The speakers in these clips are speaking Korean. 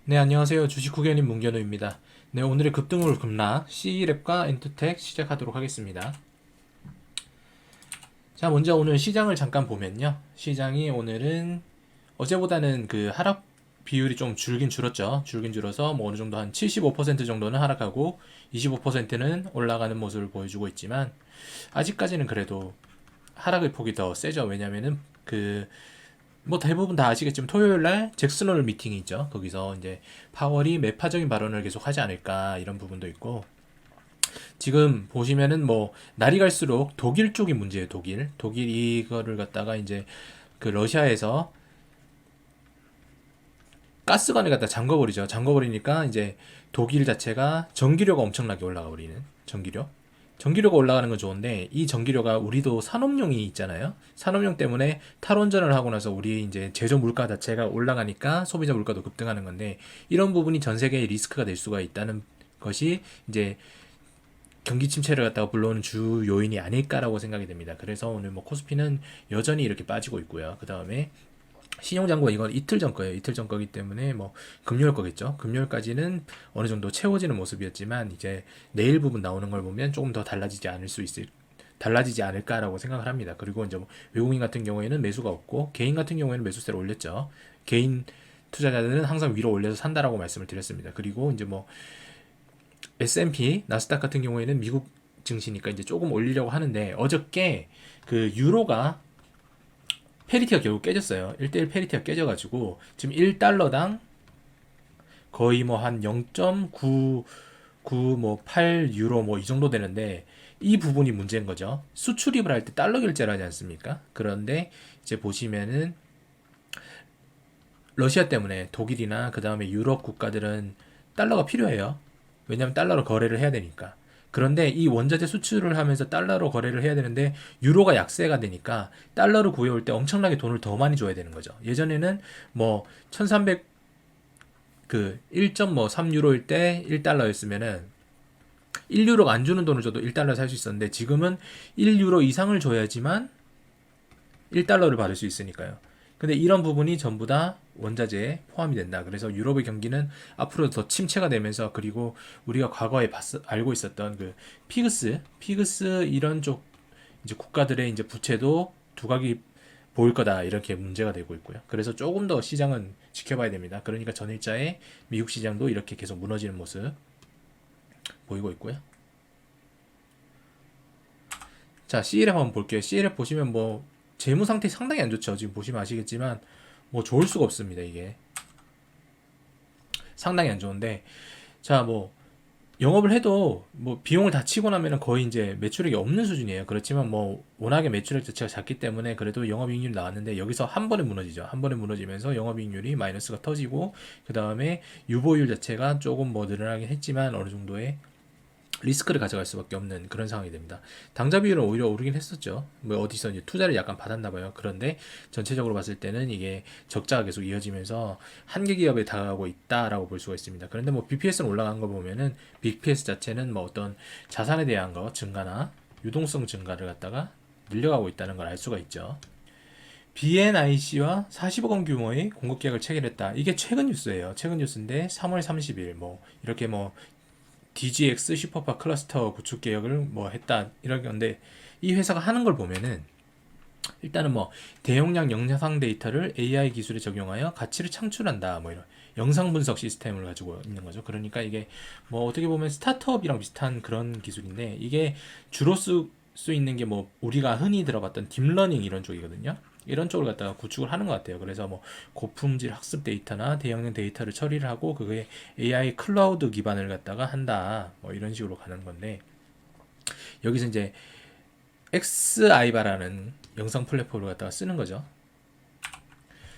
네, 안녕하세요. 주식 후견인 문견우입니다. 네, 오늘의 급등을 급락 C랩과 엔투텍 시작하도록 하겠습니다. 자, 먼저 오늘 시장을 잠깐 보면요. 시장이 오늘은 어제보다는 그 하락 비율이 좀 줄긴 줄었죠. 줄긴 줄어서 뭐 어느 정도 한 75% 정도는 하락하고 25%는 올라가는 모습을 보여주고 있지만 아직까지는 그래도 하락의 폭이 더 세죠. 왜냐면은 그 뭐 대부분 다 아시겠지만 토요일 날 잭슨홀 미팅이 있죠. 거기서 이제 파월이 매파적인 발언을 계속 하지 않을까 이런 부분도 있고 지금 보시면은 뭐 날이 갈수록 독일 쪽이 문제예요. 독일 이거를 갖다가 이제 그 러시아에서 가스관을 갖다 잠궈버리죠. 잠궈버리니까 이제 독일 자체가 전기료가 엄청나게 올라가 버리는 전기료. 전기료가 올라가는 건 좋은데 이 전기료가 우리도 산업용이 있잖아요. 산업용 때문에 탈원전을 하고 나서 우리 이제 제조 물가 자체가 올라가니까 소비자 물가도 급등하는 건데 이런 부분이 전 세계의 리스크가 될 수가 있다는 것이 이제 경기 침체를 갖다가 불러오는 주 요인이 아닐까라고 생각이 됩니다. 그래서 오늘 뭐 코스피는 여전히 이렇게 빠지고 있고요. 그 다음에 신용장관 이건 이틀 전 거예요. 이틀 전 거기 때문에 뭐 금요일 거겠죠. 금요일까지는 어느 정도 채워지는 모습이었지만 이제 내일 부분 나오는 걸 보면 조금 더 달라지지 않을까라고 생각을 합니다. 그리고 이제 뭐 외국인 같은 경우에는 매수가 없고 개인 같은 경우에는 매수세를 올렸죠. 개인 투자자들은 항상 위로 올려서 산다라고 말씀을 드렸습니다. 그리고 이제 뭐 S&P 나스닥 같은 경우에는 미국 증시니까 이제 조금 올리려고 하는데 어저께 그 유로가 페리티가 결국 깨졌어요. 1대1 페리티가 깨져가지고 지금 1달러당 거의 뭐 한 0.99 뭐 8 유로 뭐 이 정도 되는데 이 부분이 문제인 거죠. 수출입을 할 때 달러 결제를 하지 않습니까? 그런데 이제 보시면은 러시아 때문에 독일이나 그 다음에 유럽 국가들은 달러가 필요해요. 왜냐하면 달러로 거래를 해야 되니까. 그런데 이 원자재 수출을 하면서 달러로 거래를 해야 되는데 유로가 약세가 되니까 달러를 구해올 때 엄청나게 돈을 더 많이 줘야 되는 거죠. 예전에는 뭐 1300 그 1.3유로일 때 1달러였으면은 1유로가 안 주는 돈을 줘도 1달러 살 수 있었는데 지금은 1유로 이상을 줘야지만 1달러를 받을 수 있으니까요. 근데 이런 부분이 전부 다 원자재에 포함이 된다. 그래서 유럽의 경기는 앞으로 더 침체가 되면서 그리고 우리가 과거에 알고 있었던 그 피그스 이런 쪽 이제 국가들의 이제 부채도 두각이 보일 거다 이렇게 문제가 되고 있고요. 그래서 조금 더 시장은 지켜봐야 됩니다. 그러니까 전일자에 미국 시장도 이렇게 계속 무너지는 모습 보이고 있고요. 자, CLF 한번 볼게요. CLF 보시면 뭐 재무 상태 상당히 안 좋죠. 지금 보시면 아시겠지만 뭐 좋을 수가 없습니다. 이게 상당히 안 좋은데 자, 뭐 영업을 해도 뭐 비용을 다 치고 나면은 거의 이제 매출액이 없는 수준이에요. 그렇지만 뭐 워낙에 매출액 자체가 작기 때문에 그래도 영업이익률이 나왔는데 여기서 한 번에 무너지죠. 한 번에 무너지면서 영업이익률이 마이너스가 터지고 그 다음에 유보율 자체가 조금 뭐 늘어나긴 했지만 어느 정도의 리스크를 가져갈 수밖에 없는 그런 상황이 됩니다. 당좌 비율은 오히려 오르긴 했었죠. 뭐 어디서 이제 투자를 약간 받았나 봐요. 그런데 전체적으로 봤을 때는 이게 적자가 계속 이어지면서 한계 기업에 다가가고 있다라고 볼 수가 있습니다. 그런데 뭐 BPS는 올라간 거 보면은 BPS 자체는 뭐 어떤 자산에 대한 거 증가나 유동성 증가를 갖다가 늘려가고 있다는 걸 알 수가 있죠. BNIC와 40억 원 규모의 공급 계약을 체결했다. 이게 최근 뉴스예요. 최근 뉴스인데 3월 30일 뭐 이렇게 뭐 DGX 슈퍼파 클러스터 구축 계획을 뭐 했다 이런 건데 이 회사가 하는 걸 보면은 일단은 뭐 대용량 영상 데이터를 AI 기술에 적용하여 가치를 창출한다 뭐 이런 영상 분석 시스템을 가지고 있는 거죠. 그러니까 이게 뭐 어떻게 보면 스타트업이랑 비슷한 그런 기술인데 이게 주로 수 있는 게 뭐 우리가 흔히 들어봤던 딥러닝 이런 쪽이거든요. 이런 쪽을 갖다가 구축을 하는 것 같아요. 그래서 뭐 고품질 학습 데이터나 대형량 데이터를 처리를 하고 그게 AI 클라우드 기반을 갖다가 한다. 뭐 이런 식으로 가는 건데 여기서 이제 XI바라는 영상 플랫폼을 갖다가 쓰는 거죠.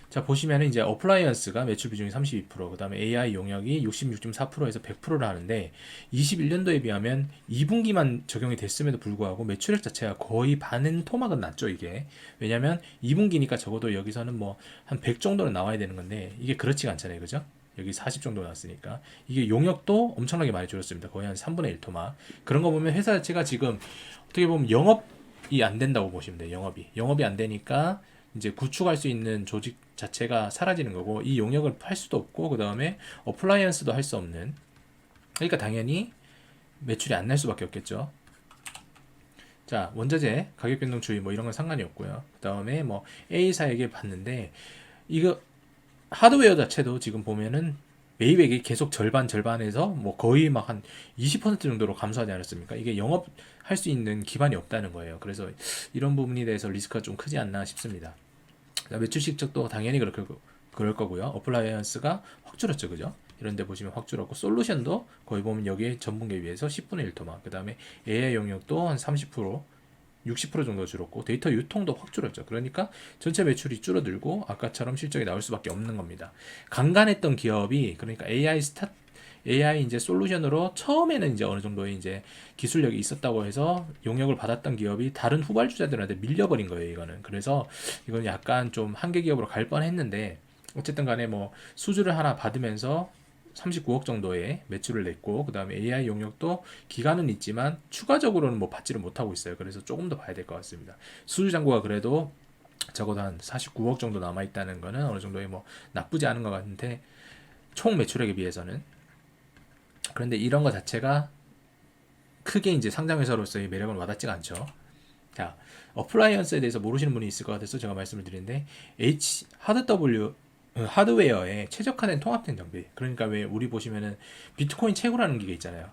자, 보시면은 이제 어플라이언스가 매출 비중이 32%, 그 다음에 AI 용역이 66.4%에서 100%를 하는데 21년도에 비하면 2분기만 적용이 됐음에도 불구하고 매출액 자체가 거의 반은 토막은 났죠, 이게. 왜냐면 2분기니까 적어도 여기서는 뭐 한 100 정도는 나와야 되는 건데 이게 그렇지가 않잖아요, 그죠? 여기 40 정도 나왔으니까 이게 용역도 엄청나게 많이 줄었습니다. 거의 한 3분의 1 토막. 그런 거 보면 회사 자체가 지금 어떻게 보면 영업이 안 된다고 보시면 돼요. 영업이 안 되니까 이제 구축할 수 있는 조직 자체가 사라지는 거고, 이 용역을 할 수도 없고, 그 다음에 어플라이언스도 할 수 없는, 그러니까 당연히 매출이 안 날 수밖에 없겠죠. 자, 원자재 가격 변동 추이 뭐 이런 건 상관이 없고요. 그 다음에 뭐 A사에게 받는데, 이거 하드웨어 자체도 지금 보면은 매입액이 계속 절반에서 뭐 거의 막 한 20% 정도로 감소하지 않았습니까? 이게 영업할 수 있는 기반이 없다는 거예요. 그래서 이런 부분에 대해서 리스크가 좀 크지 않나 싶습니다. 매출 실적도 당연히 그럴 거고요. 어플라이언스가 확 줄었죠, 그죠? 이런데 보시면 확 줄었고, 솔루션도 거의 보면 여기에 전분기에 비해서 10분의 1 토막, 그 다음에 AI 영역도 한 30%, 60% 정도 줄었고, 데이터 유통도 확 줄었죠. 그러니까 전체 매출이 줄어들고 아까처럼 실적이 나올 수밖에 없는 겁니다. 강간했던 기업이, 그러니까 AI 이제 솔루션으로 처음에는 이제 어느 정도의 이제 기술력이 있었다고 해서 용역을 받았던 기업이 다른 후발주자들한테 밀려버린 거예요, 이거는. 그래서 이건 약간 좀 한계 기업으로 갈 뻔했는데, 어쨌든 간에 뭐 수주를 하나 받으면서 39억 정도의 매출을 냈고, 그 다음에 AI 용역도 기간은 있지만 추가적으로는 뭐 받지를 못하고 있어요. 그래서 조금 더 봐야 될 것 같습니다. 수주 잔고가 그래도 적어도 한 49억 정도 남아있다는 거는 어느 정도의 뭐 나쁘지 않은 것 같은데, 총 매출액에 비해서는. 그런데 이런 것 자체가 크게 이제 상장회사로서의 매력은 와닿지가 않죠. 자, 어플라이언스에 대해서 모르시는 분이 있을 것 같아서 제가 말씀을 드리는데, 하드웨어에 최적화된 통합된 장비. 그러니까 왜 우리 보시면은 비트코인 채굴하는 기계 있잖아요.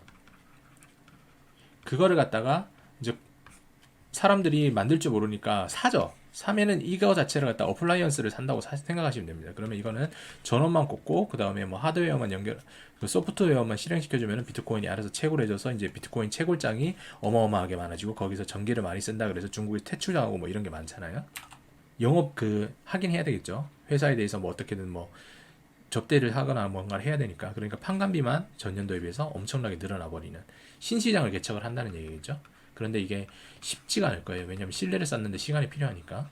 그거를 갖다가 이제 사람들이 만들 줄 모르니까 사죠. 사면은 이거 자체를 갖다 어플라이언스를 산다고 생각하시면 됩니다. 그러면 이거는 전원만 꽂고, 그 다음에 뭐 하드웨어만 그 소프트웨어만 실행시켜주면 비트코인이 알아서 채굴해져서 이제 비트코인 채굴장이 어마어마하게 많아지고, 거기서 전기를 많이 쓴다 그래서 중국이 퇴출당하고 뭐 이런 게 많잖아요. 영업 하긴 해야 되겠죠. 회사에 대해서 뭐 어떻게든 뭐 접대를 하거나 뭔가를 해야 되니까. 그러니까 판관비만 전년도에 비해서 엄청나게 늘어나 버리는 신시장을 개척을 한다는 얘기겠죠. 그런데 이게 쉽지가 않을 거예요. 왜냐하면 신뢰를 쌓는데 시간이 필요하니까.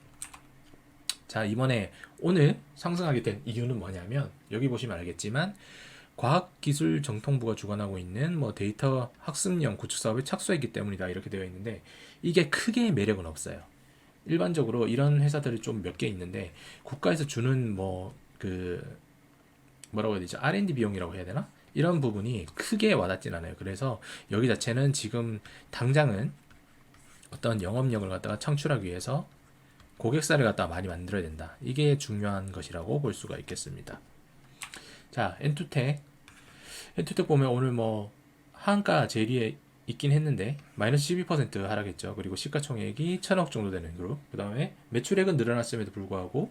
자, 이번에 오늘 상승하게 된 이유는 뭐냐면, 여기 보시면 알겠지만 과학기술정통부가 주관하고 있는 뭐 데이터 학습용 구축 사업에 착수했기 때문이다, 이렇게 되어 있는데, 이게 크게 매력은 없어요. 일반적으로 이런 회사들이 좀 몇 개 있는데, 국가에서 주는 뭐라고 해야 되죠? R&D 비용이라고 해야 되나? 이런 부분이 크게 와닿진 않아요. 그래서 여기 자체는 지금 당장은 어떤 영업력을 갖다가 창출하기 위해서 고객사를 갖다가 많이 만들어야 된다. 이게 중요한 것이라고 볼 수가 있겠습니다. 자, 엔투텍 보면 오늘 뭐 하한가 제리에 있긴 했는데 마이너스 12% 하락했죠. 그리고 시가총액이 1000억 정도 되는 그룹. 그 다음에 매출액은 늘어났음에도 불구하고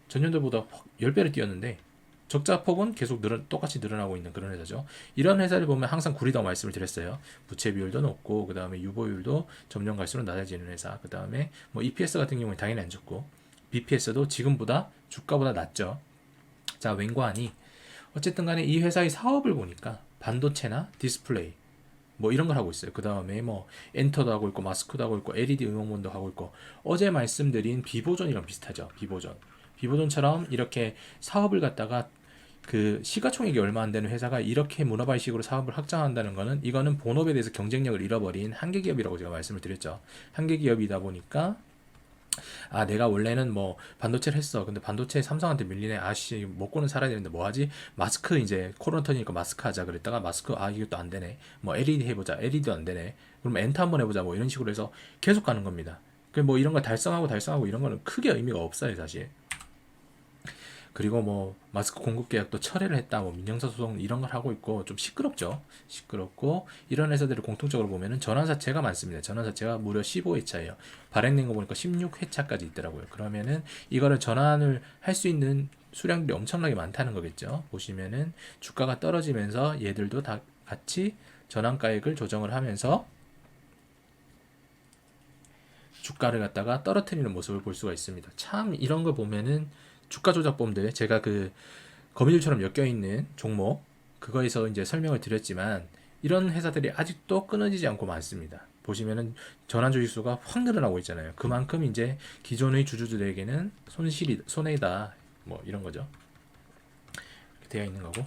전년도보다 10배를 뛰었는데 적자 폭은 계속 똑같이 늘어나고 있는 그런 회사죠. 이런 회사를 보면 항상 구리다고 말씀을 드렸어요. 부채 비율도 높고, 그 다음에 유보율도 점점 갈수록 낮아지는 회사. 그 다음에 뭐 EPS 같은 경우는 당연히 안 좋고, BPS도 지금보다 주가보다 낮죠. 자, 웬관이 어쨌든 간에 이 회사의 사업을 보니까 반도체나 디스플레이 뭐 이런 걸 하고 있어요. 그 다음에 뭐 엔터도 하고 있고, 마스크도 하고 있고, LED 응용본도 하고 있고, 어제 말씀드린 비보존이랑 비슷하죠. 비보존처럼 이렇게 사업을 갖다가 시가총액이 얼마 안 되는 회사가 이렇게 문어발식으로 사업을 확장한다는 거는, 이거는 본업에 대해서 경쟁력을 잃어버린 한계 기업이라고 제가 말씀을 드렸죠. 한계 기업이다 보니까 내가 원래는 뭐 반도체를 했어. 근데 반도체 삼성한테 밀리네. 아씨, 먹고는 살아야 되는데 뭐 하지? 마스크, 이제 코로나 터지니까 마스크 하자 그랬다가 마스크 이것도 안 되네. 뭐 LED 해보자. LED도 안 되네. 그럼 엔터 한번 해보자. 뭐 이런 식으로 해서 계속 가는 겁니다. 뭐 이런 거 달성하고 이런 거는 크게 의미가 없어요, 사실. 그리고 뭐 마스크 공급 계약도 철회를 했다, 뭐 민영사 소송 이런 걸 하고 있고, 좀 시끄럽죠. 시끄럽고, 이런 회사들을 공통적으로 보면은 전환사채가 많습니다. 전환사채가 무려 15회차예요. 발행된 거 보니까 16회차까지 있더라고요. 그러면은 이거를 전환을 할 수 있는 수량들이 엄청나게 많다는 거겠죠. 보시면은 주가가 떨어지면서 얘들도 다 같이 전환가액을 조정을 하면서 주가를 갖다가 떨어뜨리는 모습을 볼 수가 있습니다. 참 이런 거 보면은 주가 조작범들, 제가 거미줄처럼 엮여 있는 종목 그거에서 이제 설명을 드렸지만, 이런 회사들이 아직도 끊어지지 않고 많습니다. 보시면은 전환 주식수가 확 늘어나고 있잖아요. 그만큼 이제 기존의 주주들에게는 손해다, 뭐 이런 거죠. 되어 있는 거고.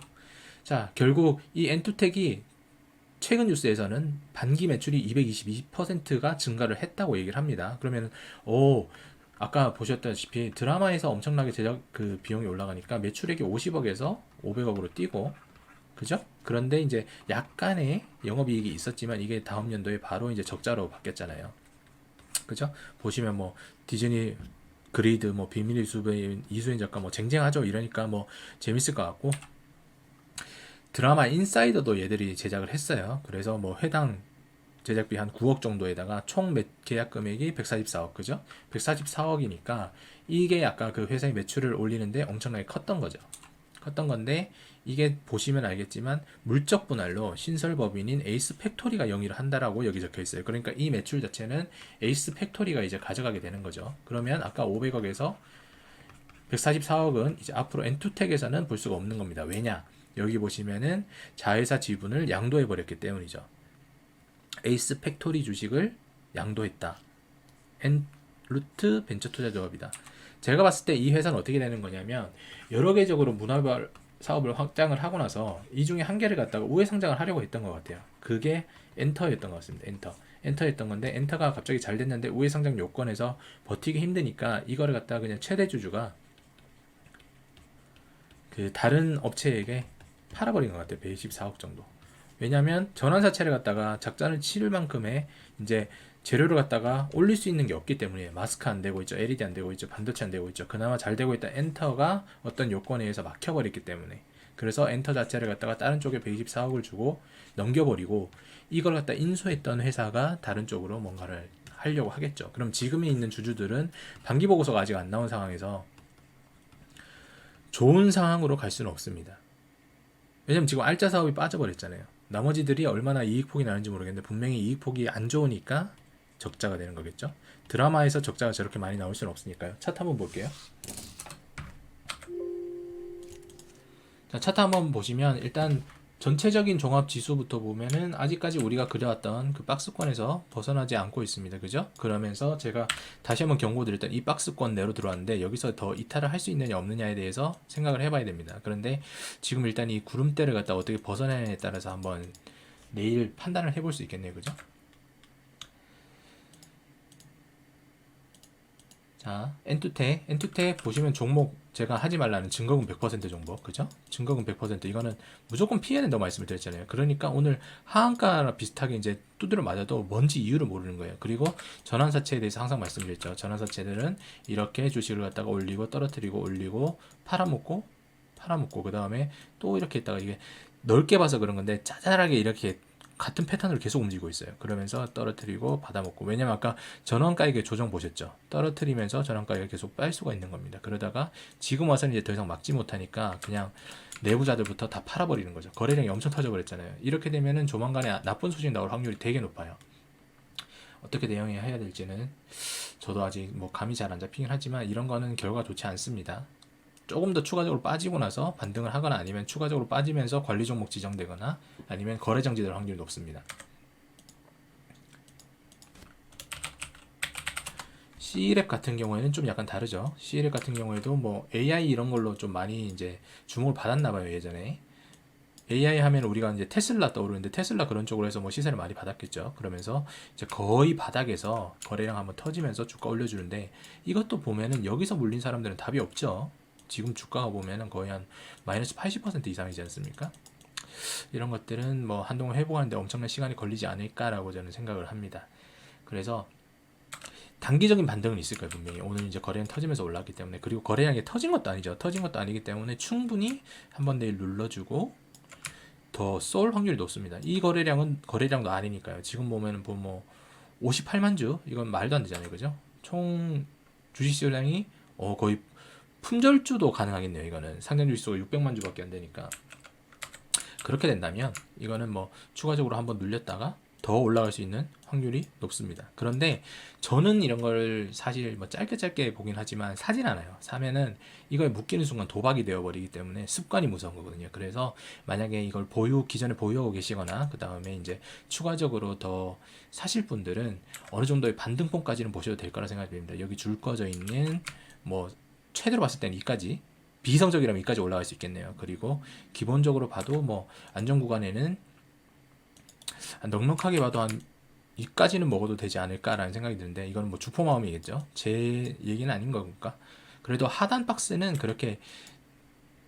자, 결국 이 엔투텍이 최근 뉴스에서는 반기 매출이 222%가 증가를 했다고 얘기를 합니다. 그러면 아까 보셨다시피 드라마에서 엄청나게 제작 그 비용이 올라가니까 매출액이 50억에서 500억으로 뛰고, 그죠? 그런데 이제 약간의 영업이익이 있었지만 이게 다음 연도에 바로 이제 적자로 바뀌었잖아요. 그죠? 보시면 뭐 디즈니 그리드, 뭐 비밀의 숲의 이수인 작가 뭐 쟁쟁하죠. 이러니까 뭐 재밌을 것 같고, 드라마 인사이더도 얘들이 제작을 했어요. 그래서 뭐 회당 제작비 한 9억 정도에다가 총 계약 금액이 144억, 그죠? 144억이니까 이게 아까 그 회사의 매출을 올리는데 엄청나게 컸던 거죠. 컸던 건데, 이게 보시면 알겠지만 물적 분할로 신설법인인 에이스 팩토리가 영위를 한다라고 여기 적혀 있어요. 그러니까 이 매출 자체는 에이스 팩토리가 이제 가져가게 되는 거죠. 그러면 아까 500억에서 144억은 이제 앞으로 엔투텍에서는 볼 수가 없는 겁니다. 왜냐? 여기 보시면은 자회사 지분을 양도해 버렸기 때문이죠. 에이스 팩토리 주식을 양도했다. 엔루트 벤처 투자 조합이다. 제가 봤을 때 이 회사는 어떻게 되는 거냐면, 여러 개적으로 문화발 사업을 확장을 하고 나서 이 중에 한 개를 갖다가 우회 상장을 하려고 했던 것 같아요. 그게 엔터였던 것 같습니다. 엔터였던 건데, 엔터가 갑자기 잘 됐는데 우회 상장 요건에서 버티기 힘드니까 이거를 갖다가 그냥 최대 주주가 그 다른 업체에게 팔아버린 것 같아요. 124억 정도. 왜냐하면 전환사채를 갖다가 작전을 치를 만큼의 이제 재료를 갖다가 올릴 수 있는 게 없기 때문에, 마스크 안 되고 있죠, LED 안 되고 있죠, 반도체 안 되고 있죠. 그나마 잘 되고 있다 엔터가 어떤 요건에 의해서 막혀버렸기 때문에, 그래서 엔터 자체를 갖다가 다른 쪽에 124억을 주고 넘겨버리고, 이걸 갖다 인수했던 회사가 다른 쪽으로 뭔가를 하려고 하겠죠. 그럼 지금에 있는 주주들은 단기 보고서가 아직 안 나온 상황에서 좋은 상황으로 갈 수는 없습니다. 왜냐면 지금 알짜 사업이 빠져버렸잖아요. 나머지들이 얼마나 이익폭이 나는지 모르겠는데 분명히 이익폭이 안 좋으니까 적자가 되는 거겠죠. 드라마에서 적자가 저렇게 많이 나올 수는 없으니까요. 차트 한번 볼게요. 자, 차트 한번 보시면 일단 전체적인 종합 지수부터 보면은 아직까지 우리가 그려왔던 그 박스권에서 벗어나지 않고 있습니다. 그죠? 그러면서 제가 다시 한번 경고 드릴 때 이 박스권 내로 들어왔는데, 여기서 더 이탈을 할 수 있느냐 없느냐에 대해서 생각을 해봐야 됩니다. 그런데 지금 일단 이 구름대를 갖다 어떻게 벗어내냐에 따라서 한번 내일 판단을 해볼 수 있겠네요. 그죠? 자, 엔투텍 보시면 종목, 제가 하지 말라는 증거금 100% 종목, 그죠? 증거금 100%, 이거는 무조건 피해야 된다고 말씀을 드렸잖아요. 그러니까 오늘 하한가랑 비슷하게 이제 두드려 맞아도 뭔지 이유를 모르는 거예요. 그리고 전환사채에 대해서 항상 말씀드렸죠. 전환사채들은 이렇게 주식을 갖다가 올리고 떨어뜨리고 올리고 팔아먹고 그 다음에 또 이렇게 했다가, 이게 넓게 봐서 그런 건데 짜잘하게 이렇게 같은 패턴으로 계속 움직이고 있어요. 그러면서 떨어뜨리고 받아먹고. 왜냐면 아까 전원가액의 조정 보셨죠? 떨어뜨리면서 전원가액을 계속 빨 수가 있는 겁니다. 그러다가 지금 와서는 이제 더 이상 막지 못하니까 그냥 내부자들부터 다 팔아버리는 거죠. 거래량이 엄청 터져버렸잖아요. 이렇게 되면은 조만간에 나쁜 소식이 나올 확률이 되게 높아요. 어떻게 대응해야 될지는 저도 아직 뭐 감이 잘 안 잡히긴 하지만, 이런 거는 결과가 좋지 않습니다. 조금 더 추가적으로 빠지고 나서 반등을 하거나, 아니면 추가적으로 빠지면서 관리 종목 지정되거나, 아니면 거래 정지될 확률이 높습니다. C랩 같은 경우에는 좀 약간 다르죠. C랩 같은 경우에도 뭐 AI 이런 걸로 좀 많이 이제 주목을 받았나 봐요. 예전에 AI 하면 우리가 이제 테슬라 떠오르는데, 테슬라 그런 쪽으로 해서 뭐 시세를 많이 받았겠죠. 그러면서 이제 거의 바닥에서 거래량 한번 터지면서 주가 올려주는데, 이것도 보면은 여기서 물린 사람들은 답이 없죠. 지금 주가가 보면은 거의 한 마이너스 80% 이상이지 않습니까? 이런 것들은 뭐 한동안 회복하는데 엄청난 시간이 걸리지 않을까라고 저는 생각을 합니다. 그래서 단기적인 반등은 있을 거예요, 분명히. 오늘 이제 거래량 터지면서 올랐기 때문에. 그리고 거래량이 터진 것도 아니죠. 터진 것도 아니기 때문에 충분히 한번 내일 눌러주고 더 쏠 확률이 높습니다. 이 거래량은 거래량도 아니니까요. 지금 보면은 뭐 58만 주, 이건 말도 안 되잖아요, 그죠? 총 주식 시장이 거의 품절주도 가능하겠네요. 이거는 상장 주식수가 600만 주밖에 안 되니까. 그렇게 된다면 이거는 뭐 추가적으로 한번 눌렸다가 더 올라갈 수 있는 확률이 높습니다. 그런데 저는 이런 걸 사실 뭐 짧게 보긴 하지만 사진 않아요. 사면은 이거에 묶이는 순간 도박이 되어버리기 때문에 습관이 무서운 거거든요. 그래서 만약에 이걸 기존에 보유하고 계시거나 그 다음에 이제 추가적으로 더 사실 분들은 어느 정도의 반등폭까지는 보셔도 될 거라 생각이 듭니다. 여기 줄 꺼져 있는 뭐 최대로 봤을 때는 이까지, 비이성적이라면 이까지 올라갈 수 있겠네요. 그리고 기본적으로 봐도 뭐 안전 구간에는 넉넉하게 봐도 한 이까지는 먹어도 되지 않을까라는 생각이 드는데 이건 뭐 주포 마음이겠죠. 제 얘기는 아닌 거니까. 그래도 하단 박스는 그렇게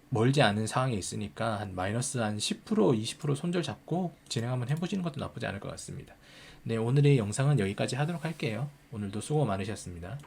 멀지 않은 상황에 있으니까 한 마이너스 한 10%, 20% 손절 잡고 진행 한번 해보시는 것도 나쁘지 않을 것 같습니다. 네, 오늘의 영상은 여기까지 하도록 할게요. 오늘도 수고 많으셨습니다.